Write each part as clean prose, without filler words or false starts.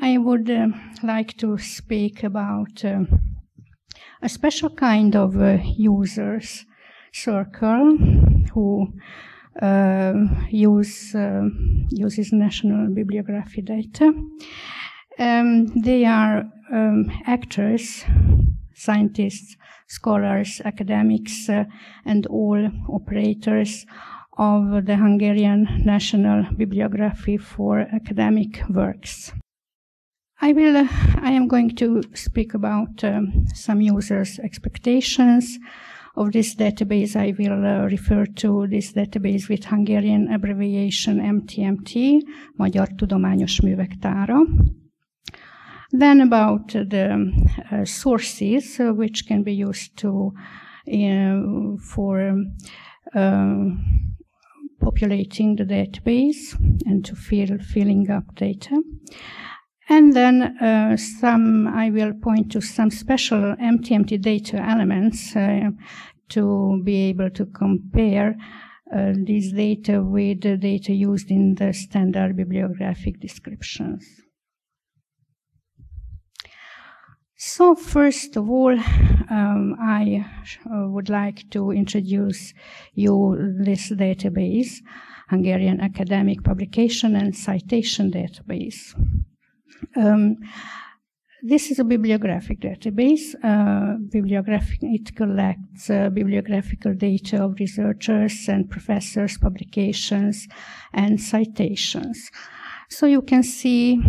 I would like to speak about a special kind of users circle who uses national bibliography data. They are actors, scientists, scholars, academics, and all operators of the Hungarian National Bibliography for academic works. I am going to speak about some users' expectations of this database. I will refer to this database with Hungarian abbreviation MTMT, Magyar Tudományos Művek Tára. Then about the sources which can be used for populating the database and to filling up data. And then I will point to some special MTMT data elements to be able to compare these data with the data used in the standard bibliographic descriptions. So first of all, I would like to introduce you this database, Hungarian Academic Publication and Citation Database. This is a bibliographic database. It collects bibliographical data of researchers and professors, publications, and citations. So you can see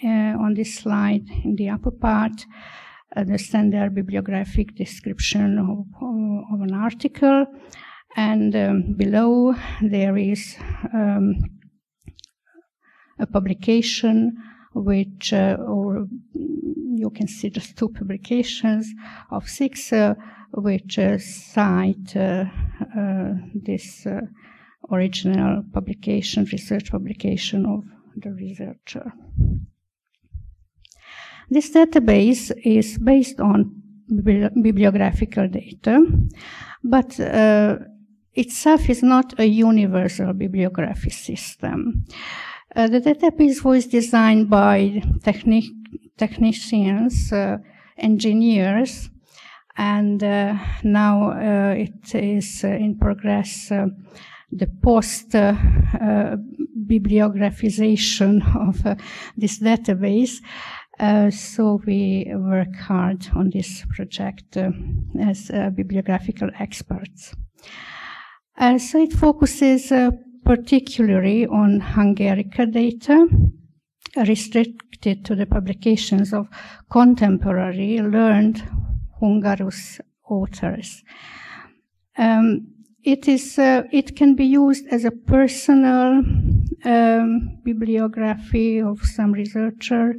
on this slide in the upper part the standard bibliographic description of an article, and below there is a publication which, or you can see just two publications of 6 which cite this original publication, research publication of the researcher. This database is based on bibliographical data, but itself is not a universal bibliography system. The database was designed by technicians, engineers, and now it is in progress the post-bibliographization of this database. So we work hard on this project as bibliographical experts. So it focuses particularly on Hungarian data, restricted to the publications of contemporary learned Hungarus authors. It can be used as a personal bibliography of some researcher,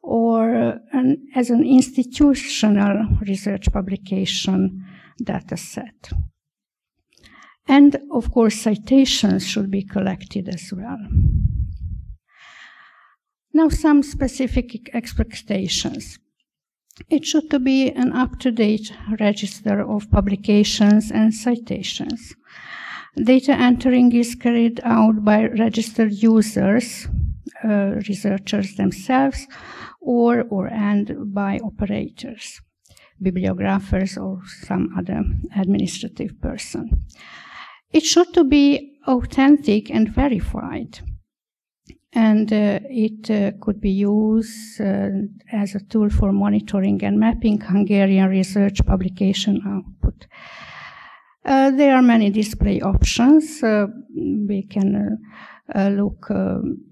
or as an institutional research publication data set. And of course, citations should be collected as well. Now, some specific expectations. It should be an up-to-date register of publications and citations. Data entering is carried out by registered users, researchers themselves, or by operators, bibliographers, or some other administrative person. It should be authentic and verified, and it could be used as a tool for monitoring and mapping Hungarian research publication output. There are many display options. We can look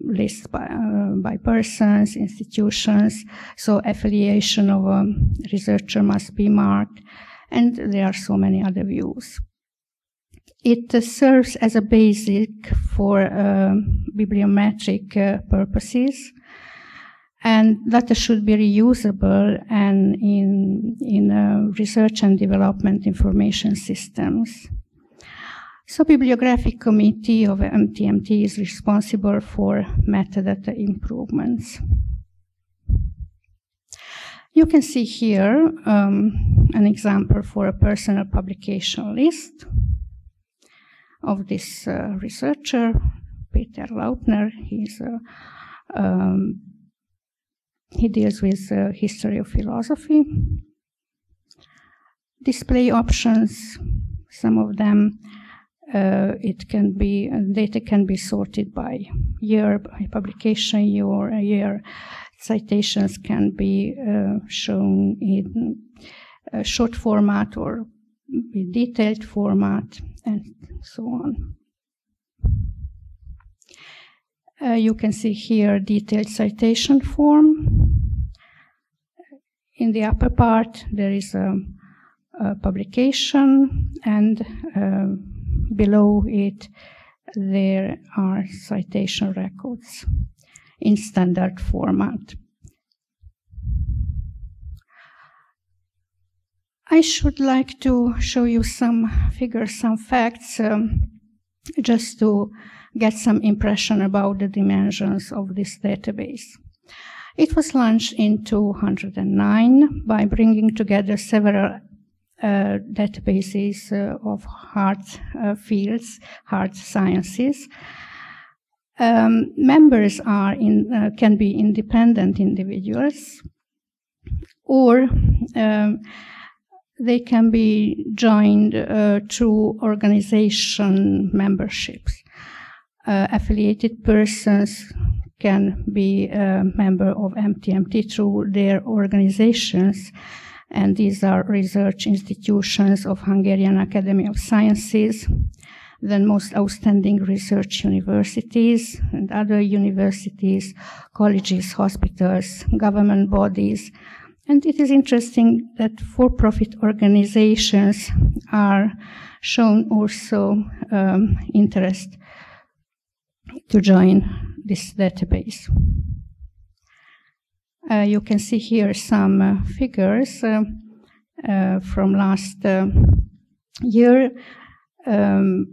lists by persons, institutions, so affiliation of a researcher must be marked, and there are so many other views. It serves as a basic for bibliometric purposes, and data should be reusable and in research and development information systems. So Bibliographic Committee of MTMT is responsible for metadata improvements. You can see here an example for a personal publication list of this researcher, Peter Lautner. He's a He deals with history of philosophy. Display options, some of them, data can be sorted by year, by publication year. Citations can be shown in short format or with detailed format, and so on. You can see here detailed citation form. In the upper part, there is a publication, and below it, there are citation records in standard format. I should like to show you some figures, some facts, just to get some impression about the dimensions of this database. It was launched in 2009 by bringing together several databases of hard fields, hard sciences. Members are can be independent individuals, or they can be joined through organization memberships. Affiliated persons can be a member of MTMT through their organizations, and these are research institutions of Hungarian Academy of Sciences, then most outstanding research universities and other universities, colleges, hospitals, government bodies. And it is interesting that for-profit organizations are shown also interest to join this database. You can see here some figures from last year. In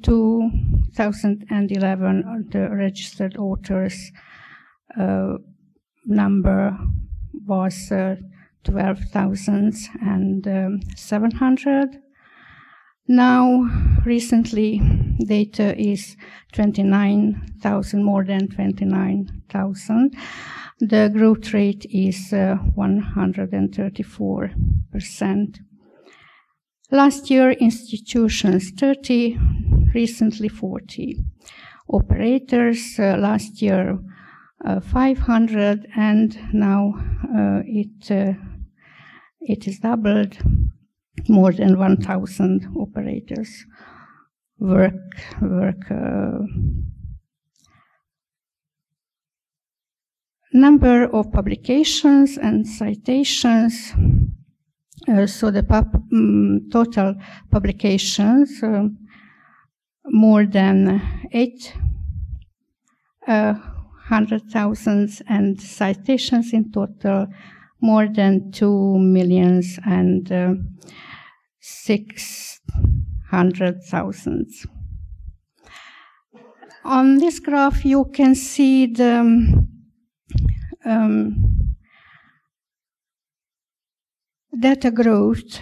2011, the registered authors number was 12,700. Now, recently, data is 29,000, more than 29,000. The growth rate is 134%. Last year, institutions 30, recently 40. Operators last year 500, and now it is doubled. More than 1,000 operators work. Number of publications and citations. So the total publications, more than 800,000, and citations in total, more than 2,600,000. On this graph, you can see the data growth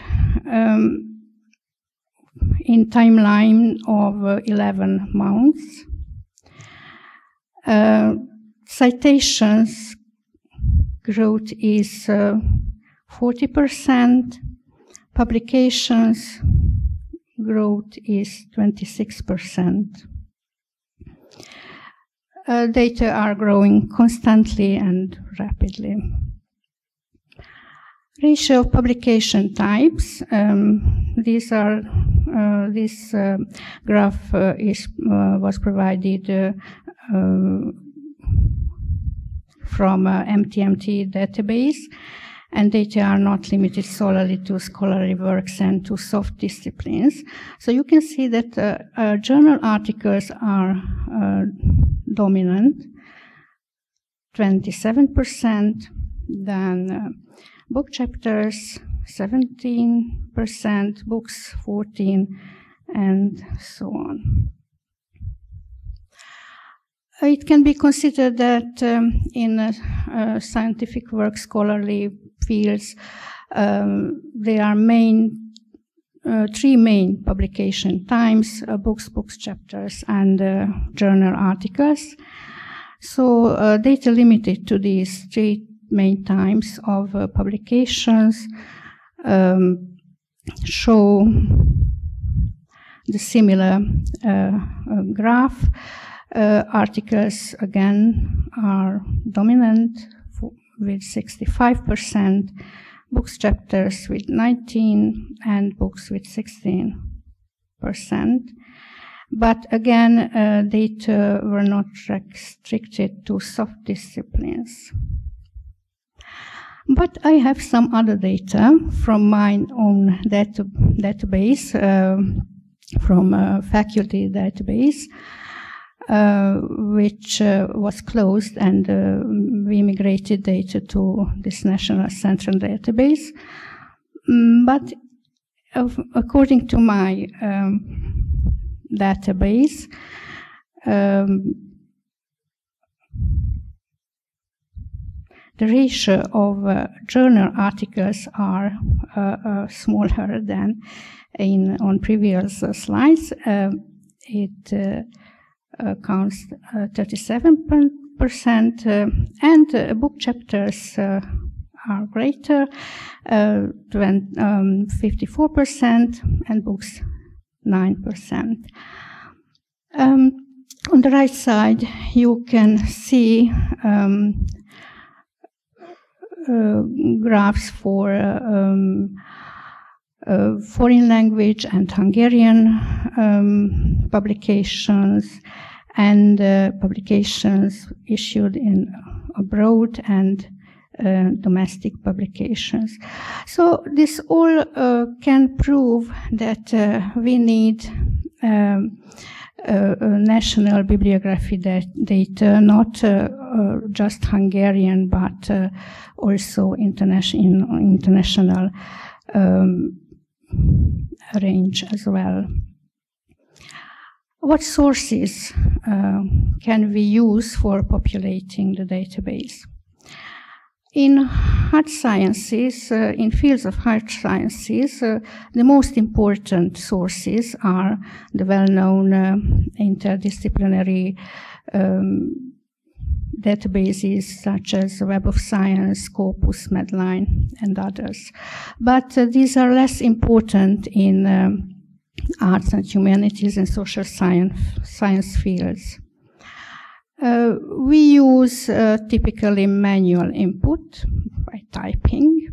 in timeline of 11 months. Citations growth is 40%. Publications growth is 26%. Data are growing constantly and rapidly. Ratio of publication types. This graph was provided from MTMT database, and data are not limited solely to scholarly works and to soft disciplines. So you can see that journal articles are dominant, 27%, then book chapters 17%, books 14%, and so on. It can be considered that in scientific work, scholarly fields, there are three main publication times: books, chapters, and journal articles. So data limited to these three main types of publications show the similar graph. Articles, again, are dominant with 65%, books chapters with 19%, and books with 16%. But again, data were not restricted to soft disciplines. But I have some other data from my own database, from a faculty database, which was closed, and we migrated data to this National Central Database. But according to my database, the ratio of journal articles are smaller than on previous slides. It counts 37%, and book chapters are greater, 54%, and books 9%. On the right side, you can see graphs for foreign language and Hungarian publications, and publications issued abroad, and domestic publications. So this all can prove that we need national bibliography data, not just Hungarian, but also international range as well. What sources can we use for populating the database? In hard sciences, in fields of hard sciences, the most important sources are the well-known interdisciplinary databases such as Web of Science, Scopus, Medline, and others. But these are less important in arts and humanities and social science fields. We use typically manual input by typing,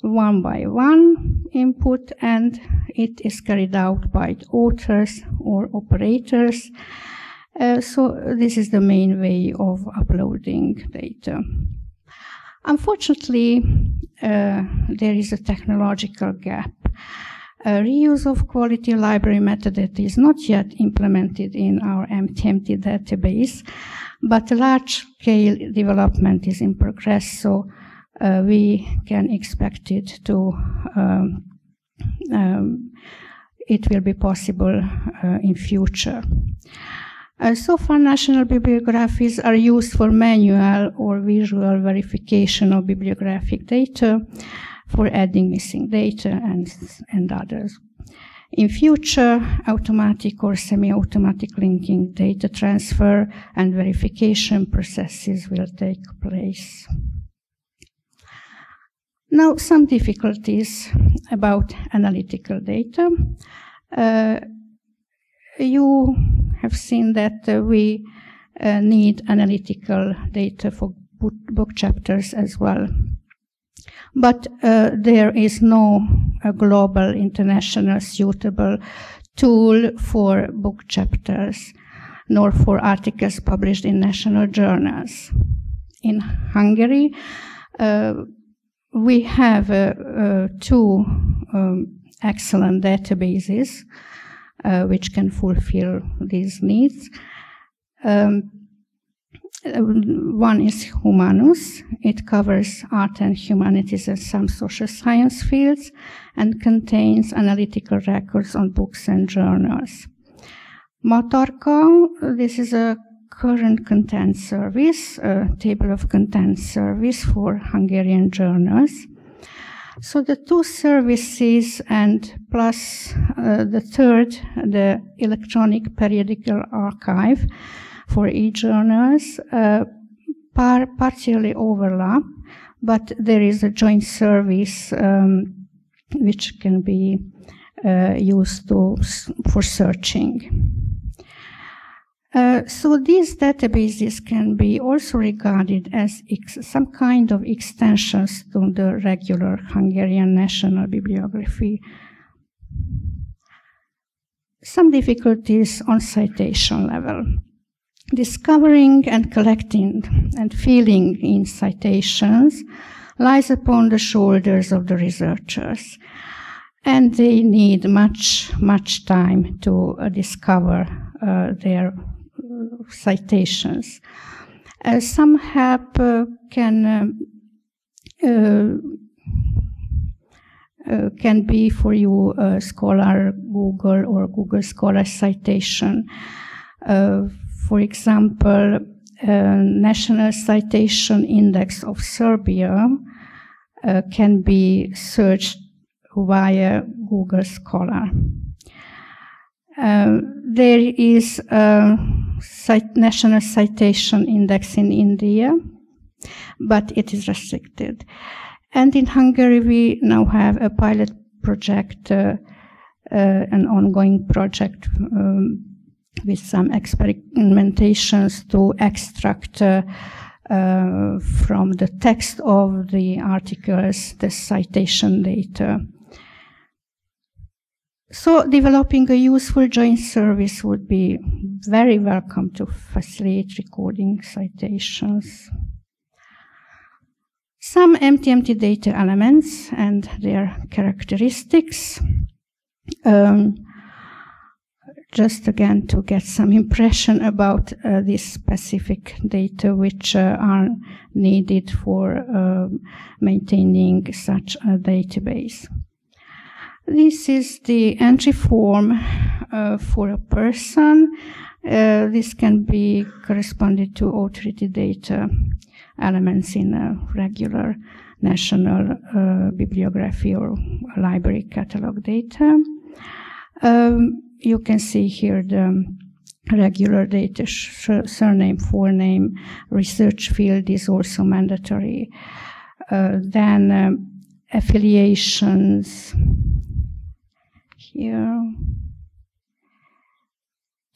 one by one input, and it is carried out by the authors or operators. So this is the main way of uploading data. Unfortunately, there is a technological gap. Reuse of quality library metadata is not yet implemented in our MTMT database, but large-scale development is in progress, so we can expect it to, it will be possible in future. So far, national bibliographies are used for manual or visual verification of bibliographic data, for adding missing data, and others. In future, automatic or semi-automatic linking, data transfer, and verification processes will take place. Now, some difficulties about analytical data. You have seen that we need analytical data for book chapters as well. But there is no global, international, suitable tool for book chapters, nor for articles published in national journals. In Hungary, we have two excellent databases which can fulfill these needs. One is Humanus. It covers art and humanities and some social science fields, and contains analytical records on books and journals. Matarka, this is a current content service, a table of content service for Hungarian journals. So the two services, and plus the third, the electronic periodical archive, for e-journals partially overlap, but there is a joint service which can be used for searching. So these databases can be also regarded as some kind of extensions to the regular Hungarian national bibliography. Some difficulties on citation level. Discovering and collecting and filling in citations lies upon the shoulders of the researchers, and they need much time to discover their citations. Some help can be for you Scholar Google or Google Scholar citation. For example, National Citation Index of Serbia can be searched via Google Scholar. There is a National Citation Index in India, but it is restricted. And in Hungary, we now have a pilot project, an ongoing project with some experimentations to extract from the text of the articles the citation data. So developing a useful joint service would be very welcome to facilitate recording citations. Some MTMT data elements and their characteristics. Just again to get some impression about these specific data which are needed for maintaining such a database. This is the entry form for a person. This can be corresponded to authority data elements in a regular national bibliography or library catalog data. You can see here the regular data, surname, forename, research field is also mandatory. Then affiliations here.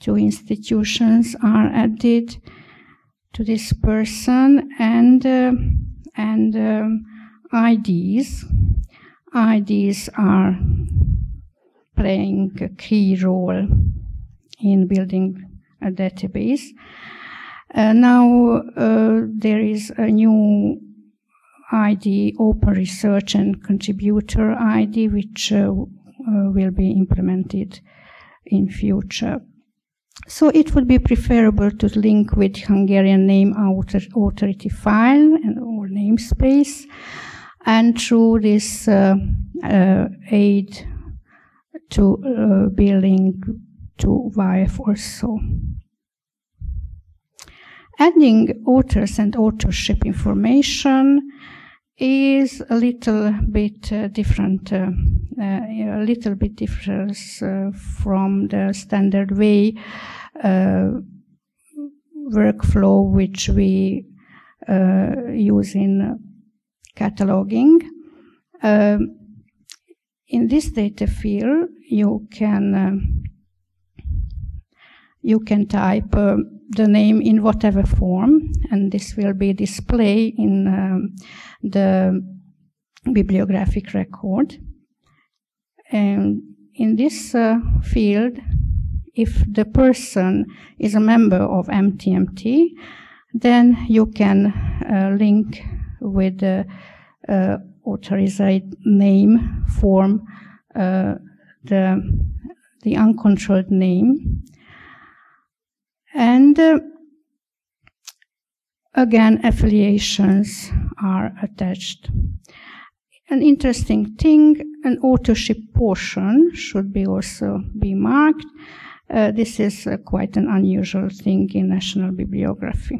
2 institutions are added to this person, and IDs. IDs are playing a key role in building a database. Now there is a new ID, Open Research and Contributor ID, which will be implemented in future. So it would be preferable to link with Hungarian name authority file or namespace, and through this aid to be linked to VIF or so. Adding authors and authorship information is a little bit different, differs from the standard way workflow which we use in cataloging. In this data field, you can type the name in whatever form, and this will be displayed in the bibliographic record. And in this field, if the person is a member of MTMT, then you can link with the authorized name form the uncontrolled name. And again, affiliations are attached. An interesting thing, an authorship portion should be also be marked. This is quite an unusual thing in national bibliography.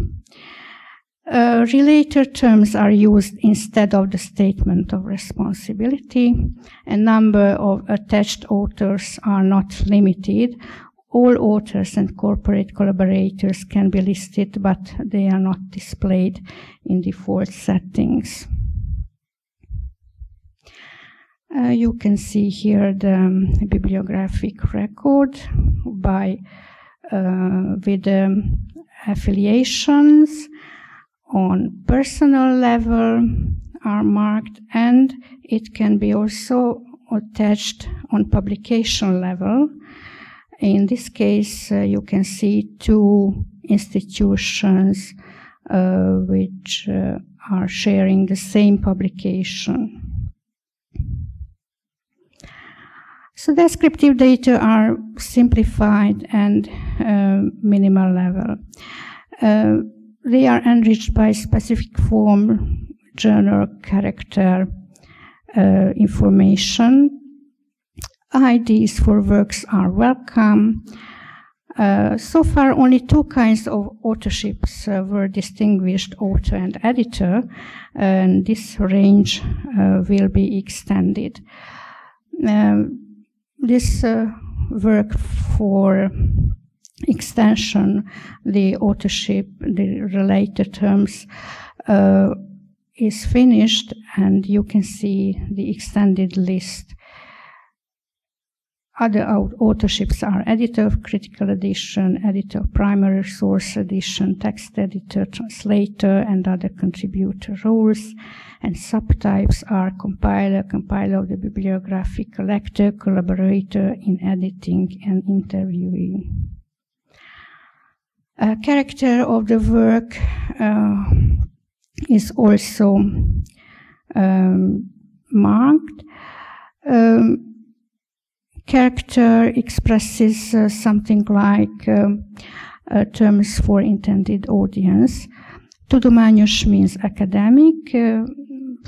Related terms are used instead of the statement of responsibility. A number of attached authors are not limited. all authors and corporate collaborators can be listed, but they are not displayed in default settings. You can see here the bibliographic record with affiliations on personal level are marked, and it can be also attached on publication level. In this case, you can see two institutions which are sharing the same publication. So descriptive data are simplified and minimal level. They are enriched by specific form, genre, character, information. IDs for works are welcome. So far, only two kinds of authorships were distinguished, author and editor, and this range will be extended. This work for extension, the authorship, the related terms, is finished, and you can see the extended list. Other authorships are editor of critical edition, editor of primary source edition, text editor, translator, and other contributor roles. And subtypes are compiler, compiler of the bibliography, collector, collaborator in editing, and interviewee. Character of the work is also marked. Character expresses something like terms for intended audience. Tudományos means academic,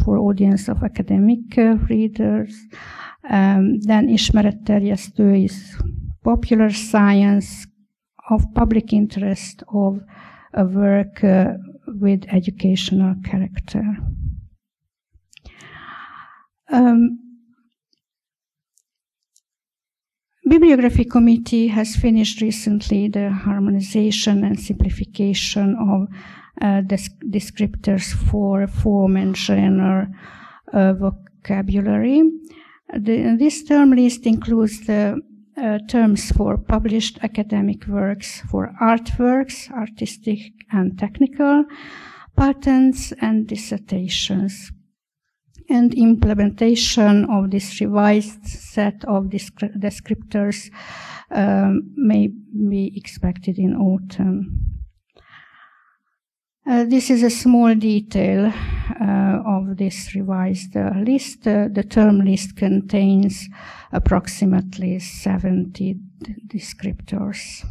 for audience of academic readers. Then ismeretterjesztő is popular science, of public interest, of a work with educational character. Bibliography Committee has finished recently the harmonization and simplification of descriptors for form and genre vocabulary. This term list includes the terms for published academic works, for artworks, artistic and technical, patents and dissertations. And implementation of this revised set of descriptors may be expected in autumn. This is a small detail of this revised list. The term list contains approximately 70 descriptors.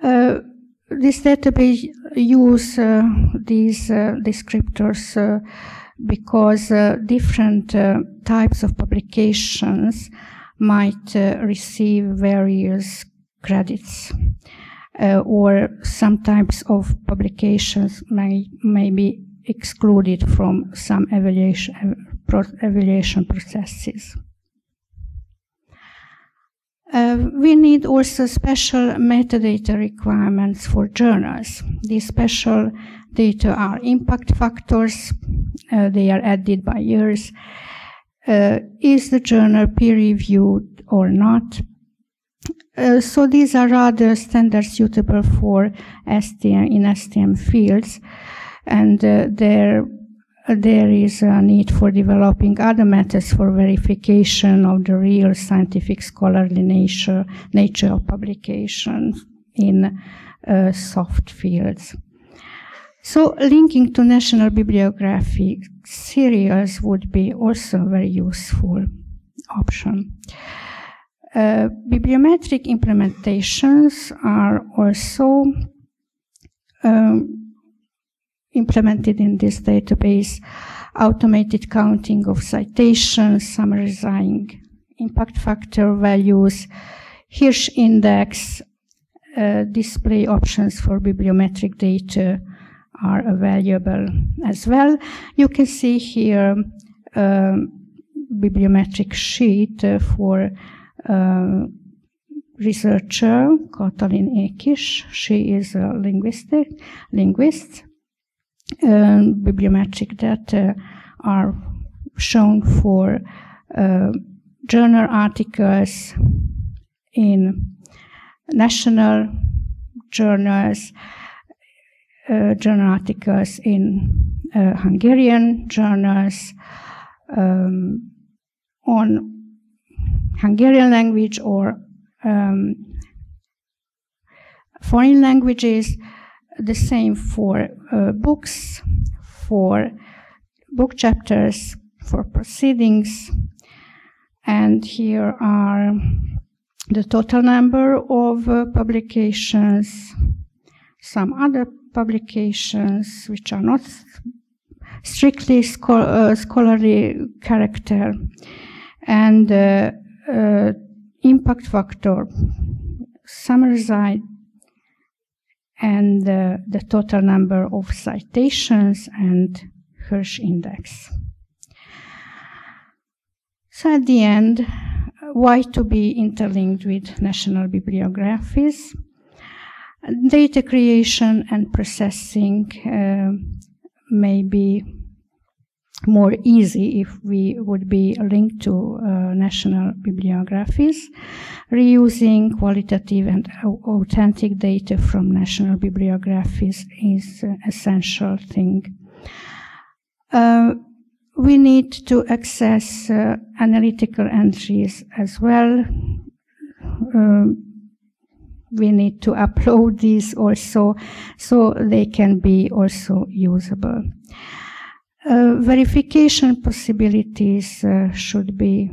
This database uses these descriptors because different types of publications might receive various credits, or some types of publications may be excluded from some evaluation processes. We need also special metadata requirements for journals. These special data are impact factors. They are added by years. Is the journal peer-reviewed or not? So these are rather standard suitable for STM in STM fields, and there is a need for developing other methods for verification of the real scientific scholarly nature of publications in soft fields. So linking to national bibliographic serials would be also a very useful option. Bibliometric implementations are also implemented in this database. Automated counting of citations, summarizing impact factor values, Hirsch index, display options for bibliometric data are available as well. You can see here a bibliometric sheet for researcher, Katalin Ékis. She is a linguist. Bibliometric data are shown for journal articles in national journals, journal articles in Hungarian journals, on Hungarian language or foreign languages. The same for books, for book chapters, for proceedings. And here are the total number of publications, some other publications which are not strictly scholarly character, and impact factor, summarized, and the total number of citations and Hirsch index. So at the end, why to be interlinked with national bibliographies? Data creation and processing may be more easy if we would be linked to national bibliographies. Reusing qualitative and authentic data from national bibliographies is an essential thing. We need to access analytical entries as well. We need to upload these also so they can be also usable. Verification possibilities should be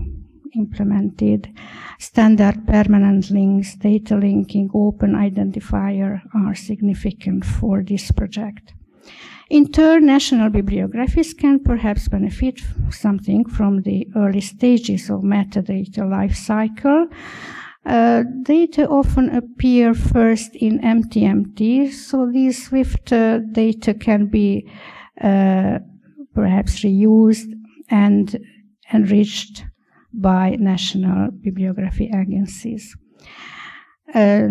implemented. Standard permanent links, data linking, open identifier are significant for this project. In turn, national bibliographies can perhaps benefit something from the early stages of metadata life cycle. Data often appear first in MTMT, so these Swift data can be perhaps reused and enriched by national bibliography agencies.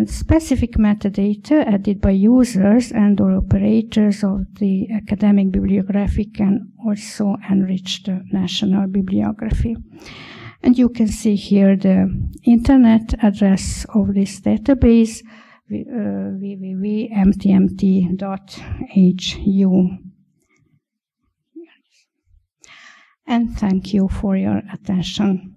Specific metadata added by users and or operators of the academic bibliography can also enrich the national bibliography. And you can see here the internet address of this database, www.mtmt.hu. And thank you for your attention.